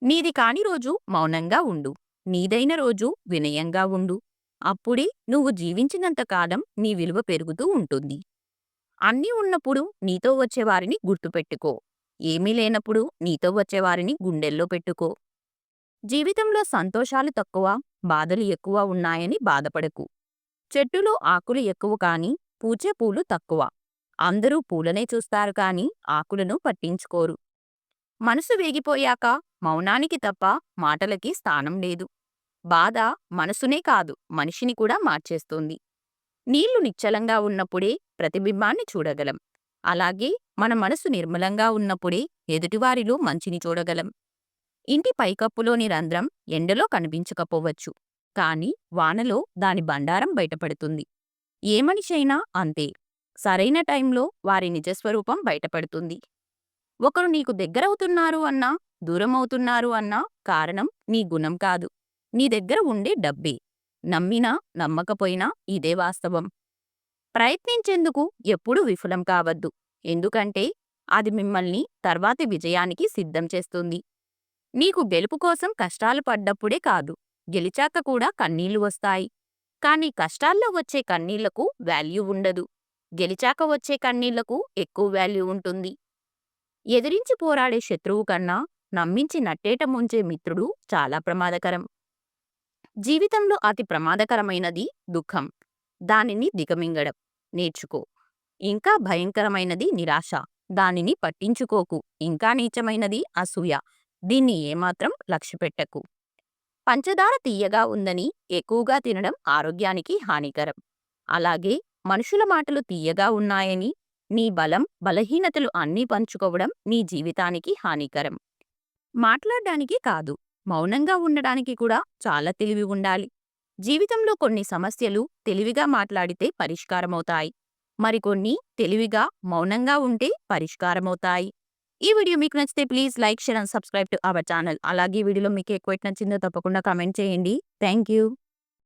నీది కాని రోజు మౌనంగా ఉండు. నీదైన రోజు వినయంగా ఉండు. అప్పుడే నువ్వు జీవించినంత కాలం నీ విలువ పెరుగుతూ ఉంటుంది. అన్నీ ఉన్నప్పుడు నీతో వచ్చేవారిని గుర్తుపెట్టుకో. ఏమీ లేనప్పుడు నీతో వచ్చేవారిని గుండెల్లో పెట్టుకో. జీవితంలో సంతోషాలు తక్కువ, బాధలు ఎక్కువ ఉన్నాయని బాధపడకు. చెట్టులో ఆకులు ఎక్కువ కాని పూచే పూలు తక్కువ. అందరూ పూలనే చూస్తారు కాని ఆకులను పట్టించుకోరు. మనసు వేగిపోయాక మౌనానికి తప్ప మాటలకి స్థానం లేదు. బాధ మనసునే కాదు మనిషిని కూడా మార్చేస్తుంది. నీళ్లు నిశ్చలంగా ఉన్నప్పుడే ప్రతిబింబాన్ని చూడగలం. అలాగే మన మనసు నిర్మలంగా ఉన్నప్పుడే ఎదుటివారిలో మంచిని చూడగలం. ఇంటి పైకప్పులోని రంధ్రం ఎండలో కనిపించకపోవచ్చు, కాని వానలో దాని బండారం బయటపడుతుంది. ఏ మనిషైనా అంతే. సరైన టైంలో వారి నిజస్వరూపం బయటపడుతుంది. ఒకరు నీకు దగ్గరవుతున్నారు అన్నా, దూరమవుతున్నారు అన్నా కారణం నీ గుణం కాదు, నీ దగ్గర ఉండే డబ్బే. నమ్మినా నమ్మకపోయినా ఇదే వాస్తవం. ప్రయత్నించేందుకు ఎప్పుడూ విఫలం కావద్దు. ఎందుకంటే అది మిమ్మల్ని తర్వాతి విజయానికి సిద్ధం చేస్తుంది. నీకు గెలుపు కోసం కష్టాలు పడ్డప్పుడే కాదు, గెలిచాక కూడా కన్నీళ్లు వస్తాయి. కానీ కష్టాల్లో వచ్చే కన్నీళ్లకు వాల్యూ ఉండదు. గెలిచాక వచ్చే కన్నీళ్లకు ఎక్కువ వాల్యూ ఉంటుంది. ఎదిరించి పోరాడే శత్రువు కన్నా నమ్మించి నట్టేట ముంచే మిత్రుడు చాలా ప్రమాదకరం. జీవితంలో అతి ప్రమాదకరమైనది దుఃఖం. దానిని దిగమింగడం నేర్చుకో. ఇంకా భయంకరమైనది నిరాశ. దానిని పట్టించుకోకు. ఇంకా నీచమైనది అసూయ. దీన్ని ఏమాత్రం లక్ష్యపెట్టకు. పంచదార తీయగా ఉందని ఎక్కువగా తినడం ఆరోగ్యానికి హానికరం. అలాగే మనుషుల మాటలు తీయగా ఉన్నాయని నీ బలం, బలహీనతలు అన్నీ పంచుకోవడం నీ జీవితానికి హానికరం. మాట్లాడడానికి కాదు, మౌనంగా ఉండడానికి కూడా చాలా తెలివి ఉండాలి. జీవితంలో కొన్ని సమస్యలు తెలివిగా మాట్లాడితే పరిష్కారమవుతాయి. మరికొన్ని తెలివిగా మౌనంగా ఉంటే పరిష్కారమవుతాయి. ఈ వీడియో మీకు నచ్చితే please like, share and subscribe to our channel. అలాగే ఈ వీడియోలో మీకు ఎక్కువ నచ్చిందో తప్పకుండా కామెంట్ చేయండి. Thank you.